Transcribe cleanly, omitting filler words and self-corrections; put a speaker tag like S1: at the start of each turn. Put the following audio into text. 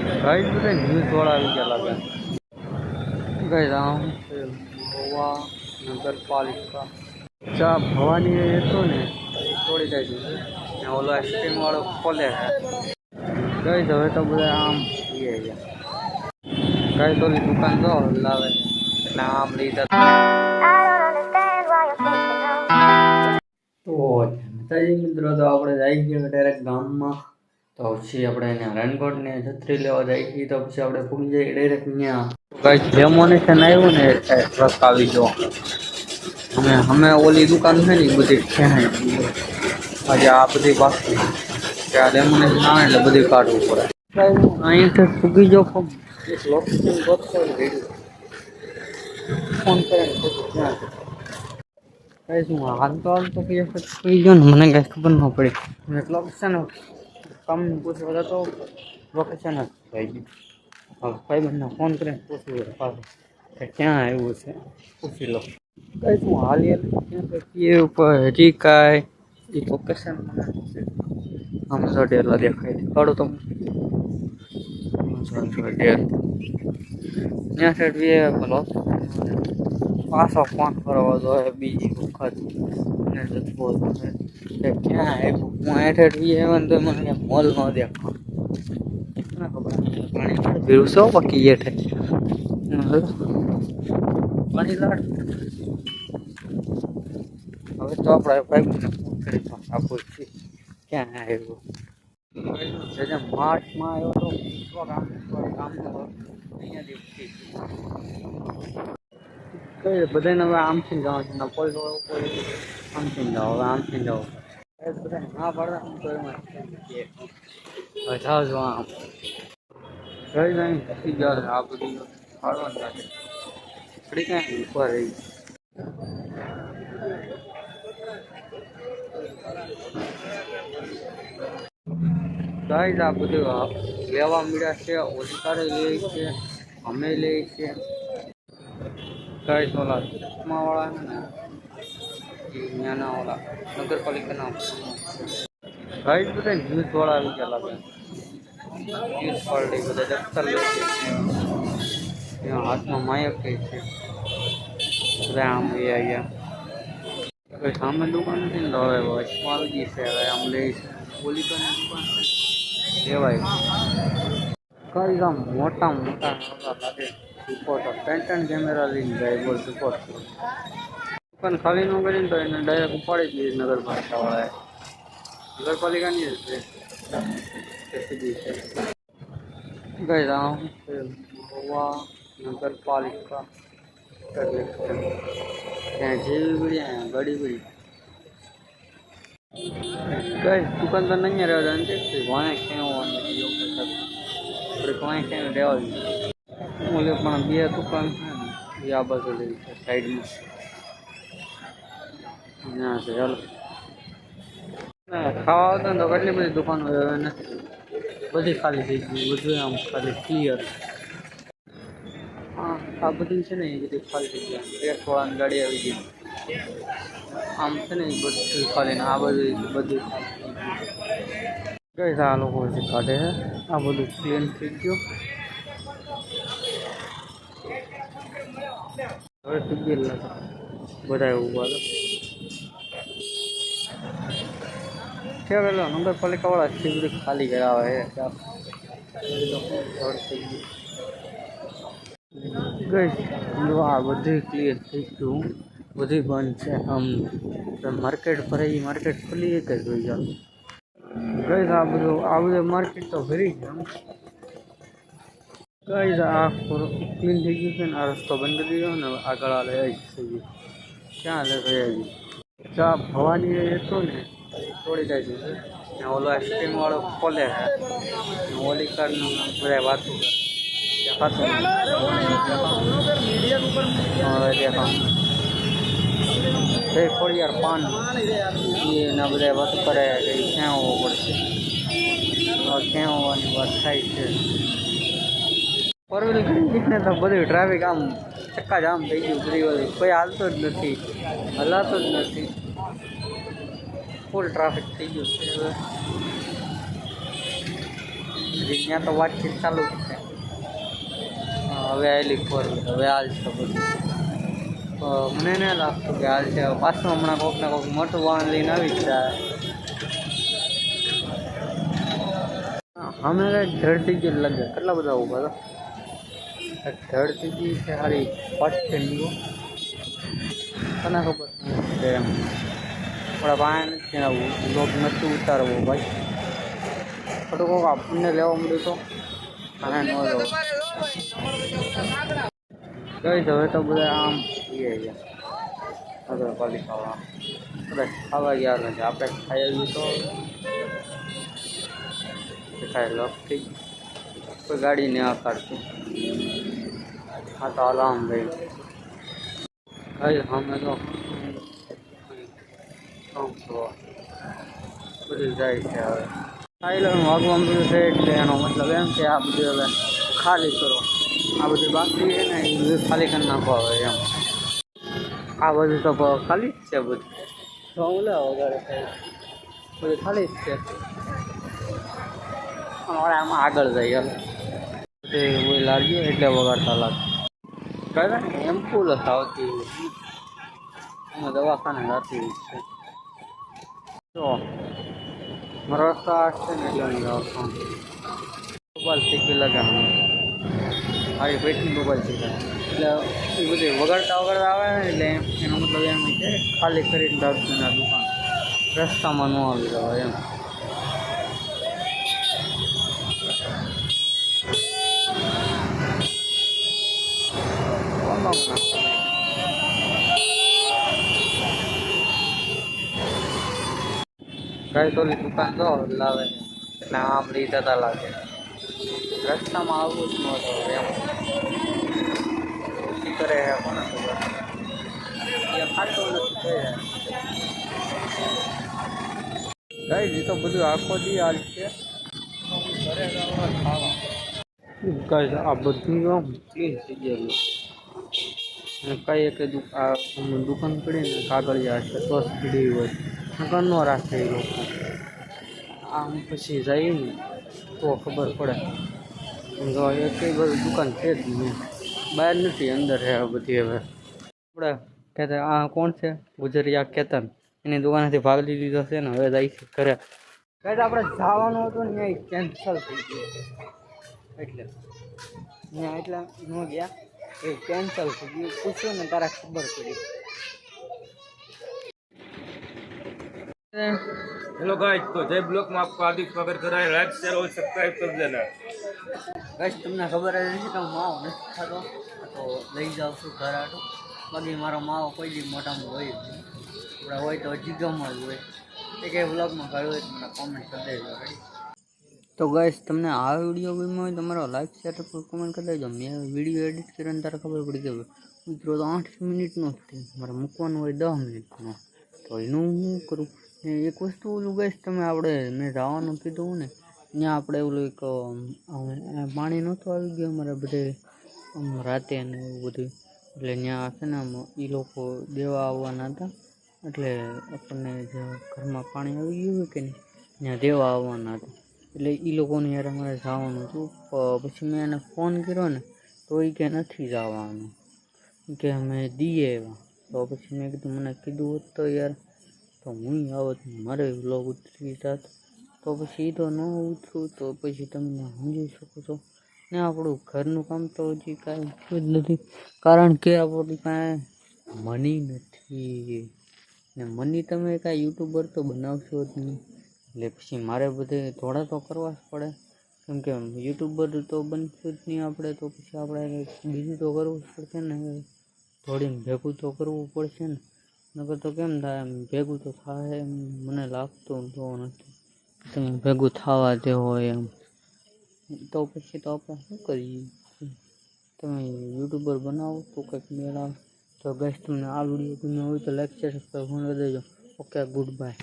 S1: Guys બધા news વાળા આવી ગયા લાગે ગાइस આમ છે ગોવા નગરપાલિકા ચા ભવાની એ તો ને તોડી કાઢી છે ને ઓલો આઈસ્ક્રીમ વાળો ખોલે છે ગાइस હવે તો બધા આમ પીએ ગયા ગાइस ઓલી દુકાન તો લાવે એટલે આમ લીધા તો મિત્રો તો આપણે જઈ ગયા ડાયરેક્ટ ગામમાં તો પછી આપણે એને રેનકોટ ને છત્રી લેવા જાય છીએ તો પછી આપણે પૂગી જઈએ ડાયરેક્ટ ત્યાં કઈ ડેમોનેશન આવ્યું ને ટ્રક આવી ગયો અમે ઓલી દુકાન છે ને બધી ક્યાં આજે આ બધી બાકી ત્યાં ડેમોનેશન આવે એટલે બધી કાઢવું પડે અહીંથી પૂગી જો એક લોકેશન ગોતતો ફોન કરે ક્યાં કઈ શું હાલ તો પૂગી ગયો ને મને કઈ ખબર ન પડી લોકેશન કામ પૂછવા તો લોકેશન જ થઈ ગયું હવે ભાઈબંધને ફોન કરીને પૂછવું પાછું કે ક્યાં આવ્યું છે પૂછી લો કઈ શું હાલી ક્યાં ઉપર હજી કાંઈ એ લોકેશન આમ સડેલા દેખાય કાઢો તમે ત્યાં સાઈડ બોલો પાછો ફોન કરવા જોઈએ બીજી વખત ને જતો કે ક્યાં આવ્યું હું હેઠ આવ્યો ને તો મને મોલ ન દેખો ખબર પાણી ભીડશો બાકી હેઠે પાણી લાડ હવે તો આપણે ભાઈ ફોન કરી આપું છીએ ક્યાં આવ્યું માર્ચમાં આવ્યો તો કામ કઈ બધાને હવે આમથી જવાનું છે ના પોલીસ આમથી જાઓ હવે આમથી જાઓ બધા ના પાડતા તો એમાં જાઓ જો આમ કઈ નહીં પછી જાઓ આ બધી પાડવાનું લાગે થોડી કાંઈ ઉપર રહી ગાઈસ આ બધું લેવા મળ્યા છે ઓલિકારે લે છે અમે લે છે ગાઈસ ઓલા ચશ્મા વાળા ને ત્યાંના ઓલા નગરપાલિકાના ગાઈસ બધા ન્યૂઝ વાળા આવી ગયા લાગે ન્યૂઝ પાર્ટી બધા દફતર લે છે ત્યાં હાથમાં માયક કઈ છે બધા આમ એ આવ્યા સામે દુકાન નથી ને હવે વચમાં આવી ગઈ છે હવે આમ લે છે ઓલિકાની દુકાન લેવાય કઈ આમ મોટા લાગે રિપોર્ટર પેન્ટન કેમેરા લઈને જાય બોલ રિપોર્ટ દુકાન ખાલી ન કરીને તો એને ડાયરેક્ટ ઉપાડી દીધી નગરપાલિકાવાળાએ નગરપાલિકાની જ છે સીધી છે ગઈ આમ ગોવા નગરપાલિકા ત્યાં જેવી બળી ગાડી બળી કઈ દુકાન તો નહીં રહેવા દે વાણે ક્યાં આપણે ક્યાં રહેવા દઈએ ઓલે પણ બે દુકાન છે ને એ આ બાજુ લઈ છે સાઈડમાં ત્યાં છે ચાલો ખાવા આવતા ને તો કેટલી બધી દુકાનો નથી બધી ખાલી થઈ ગઈ બધું આમ ખાલી ક્લિયર હા આ બધી છે ને એ બધી ખાલી થઈ ગયા ટ્રેકવાળાની ગાડી આવી ગઈ આમ છે ને બધું ખાલી ને આ બધું કઈ આ લોકો જે કાઢે છે આ બધું ક્લીન થઈ ગયું હવે થઈ ગયેલા બધા એવું બોલો છે પેલો નગરપાલિકા વાળા છે બધું ખાલી કરાવે છે ગઈ આ બધું ક્લિયર થઈ ગયું બધી બંધ છે આમ માર્કેટ ભરાઈ માર્કેટ ખુલી એક જ હોય ચાલો ગઈ આ બધું માર્કેટ તો ભરી ગયું ગઈ આ ક્લીન થઈ ગયું છે ને આ રસ્તો બંધ કરી ગયો ને આગળ આ લઈ થઈ ગયું ક્યાં લે ગયા ચા ભવાની હતો ને તોડી કાઢ્યું છે ને ઓલો આઈસ્ક્રીમ વાળો ખોલે છે ઓલી કારનું બધા વાતું ખોડિયાર પાન એના બધા વાત કરે કે ક્યાં આવવું પડશે ક્યાં આવવાની વાત થાય છે ફોર વ્હીલ કરીને તો બધું ટ્રાફિક આમ ચક્કા જામ થઈ ગયું બધી બધું કોઈ હાલતો જ નથી હલાતો જ નથી ફૂલ ટ્રાફિક થઈ ગયું છે હજી ત્યાં તો વાતચીત ચાલુ જ છે. હવે આવેલી 4 વ્હીલર હવે હાલ છે બધું. મને નહીં લાગતું કે હાલ છે. પાછું હમણાં કોઈક ને કોઈક મોટું વાહન લઈને આવી જ જાય. અમે ધરતી જ લાગે કેટલા બધા ઊભા હતા. ધરતી છે સારી ફર્સ્ટ છે લીધો તને ખબર છે એમ આપણા પાસે નથી આવું લોક નથી ઉતારવો ભાઈ. ખોટું કોક આપણને લેવા મળ્યું તો અને ન લેવો કઈ હવે તો બધા આમ એ ગયા નગરપાલિકાવાળા બધા ખાવા ગયા નથી. આપણે ખાઈ આવ્યું તો ખાઈ લખતી કોઈ ગાડી ને આકારતું. હા તો હાલ આમ ભાઈ કઈ અમે તો બધું જાય છે. હવે સાયલન વાગવા મળ્યું છે એટલે એનો મતલબ એમ કે આ બધું હવે ખાલી કરો. આ બધું બાકી છે ને એ ખાલી કરી નાખો હવે એમ. આ બધું તો ખાલી જ છે બધું. તો હું લે વગાડે બધું ખાલી જ છે. આમાં આગળ જાય બધું લાગ્યું એટલે વગાડતા લાગે કઈ એમ્પ્યુલન્સ આવતી અમે દવાખાને જતી છે. તો મારો રસ્તા છે ને એટલે હું દવાખાને મોબાઈલ શીખી લગાવું આવી પેટની મોબાઈલ શીખાય એટલે એ બધી વગાડતા આવે ને એટલે એનો મતલબ એમ છે ખાલી કરીને રાખજો ના દુકાન રસ્તામાં ન આવી રહ્યો એમ. કઈ તો દુકાન જો લાવે એટલે આમ લીધા લાગે રસ્તામાં આવવું જ નહોતો એમ. શું કરે કોને ખબર એ ખાતો નથી કઈ તો બધું આખો દી હાલ છે. ઘરે ખાવા કઈ આ બધું ક્લીન થઈ ગયેલું અને કઈ એક દુકાન પડીને કાગળિયા છે બસ પીડી હોય નકર ન રાખે એ લોકો. આમ પછી જાય ને તો ખબર પડે. જો એક કઈ બધી દુકાન છે જ નહીં બહાર નથી અંદર છે બધી. હવે આપણે કહેતા આ કોણ છે ગુજરિયા કેતન એની દુકાનેથી ભાગ લીધો છે ને હવે જાય છે ઘરે. કહેતા આપણે જવાનું હતું ને ત્યાં કેન્સલ થઈ ગયું એટલે ત્યાં એટલે ન ગયા એ કેન્સલ થઈ ગયું. પૂછ્યું ને તારા ખબર પડી.
S2: हेलो गाइस तो जय ब्लॉग में आपको हार्दिक स्वागत कर रहा है. लाइक शेयर और सब्सक्राइब कर देना.
S1: ગાઈસ તમને ખબર જ નથી કે હું માવો નથી ખાતો તો લઈ જાઉં છું ઘર આટું. બાકી મારો માવો કોઈ દી મોટામાં હોય આપણે હોય તો હજી ગમ જ હોય. એ કંઈ વ્લોગમાં કર્યું હોય તો મને કોમેન્ટ કરી દેજો. તો ગાઈસ તમને આ વિડીયો ગમ્યો હોય તમારો લાઈક શેર પર કોમેન્ટ કરી દેજો. મેં વિડીયો એડિટ કરીને તારે ખબર પડી ગઈ મિત્રો તો 8 મિનિટનો જ મારે મૂકવાનું હોય 10 મિનિટનો તો એનું હું કરું. એક વસ્તુ ઓલું ગાઈસ તમે આપણે મેં જવાનું કીધું ને ત્યાં આપણે ઓલું એક પાણી નહોતું આવી ગયું અમારે બધે રાતે ને એવું બધું એટલે ત્યાં છે ને એ લોકો દેવા આવવાના હતા. એટલે આપણને જે ઘરમાં પાણી આવી ગયું હોય કે નહીં ત્યાં દેવા આવવાના હતા એટલે એ લોકોને યાર અમારે જવાનું હતું. પછી મેં એને ફોન કર્યો ને તો એ કે નથી જવાનું કે અમે દઈએ એવા. તો પછી મેં કીધું મને કીધું હોત તો યાર તો હું આવત મારે વ્લોગ ઉતરી જાત. તો પછી એ તો ન ઉતરું તો પછી તમે સમજી શકો છો ને. આપણું ઘરનું કામ તો હજી કાંઈ થયું જ નથી કારણ કે આપણી કાંઈ મની નથી ને મની તમે કાંઈ યુટ્યુબર તો બનાવશો જ નહીં. એટલે પછી મારે બધે થોડા તો કરવા જ પડે કેમ કે યુટ્યુબર તો બનશું જ નહીં આપણે. તો પછી આપણે બીજું તો કરવું જ પડશે ને. થોડીને ભેગું તો કરવું પડશે ને નકર તો કેમ થાય એમ ભેગું તો થાય એમ મને લાગતું તો નથી તમે ભેગું થવા દેવો એમ. તો પછી તો આપણે શું કરીએ. તમે યુટ્યુબર બનાવો તો કંઈક મેળાવ. તો ગાઈસ તમને આ વિડીયો ગમ્યો હોય તો લાઈક શેર સબસ્ક્રાઈબ કરી દેજો. Okay good bye.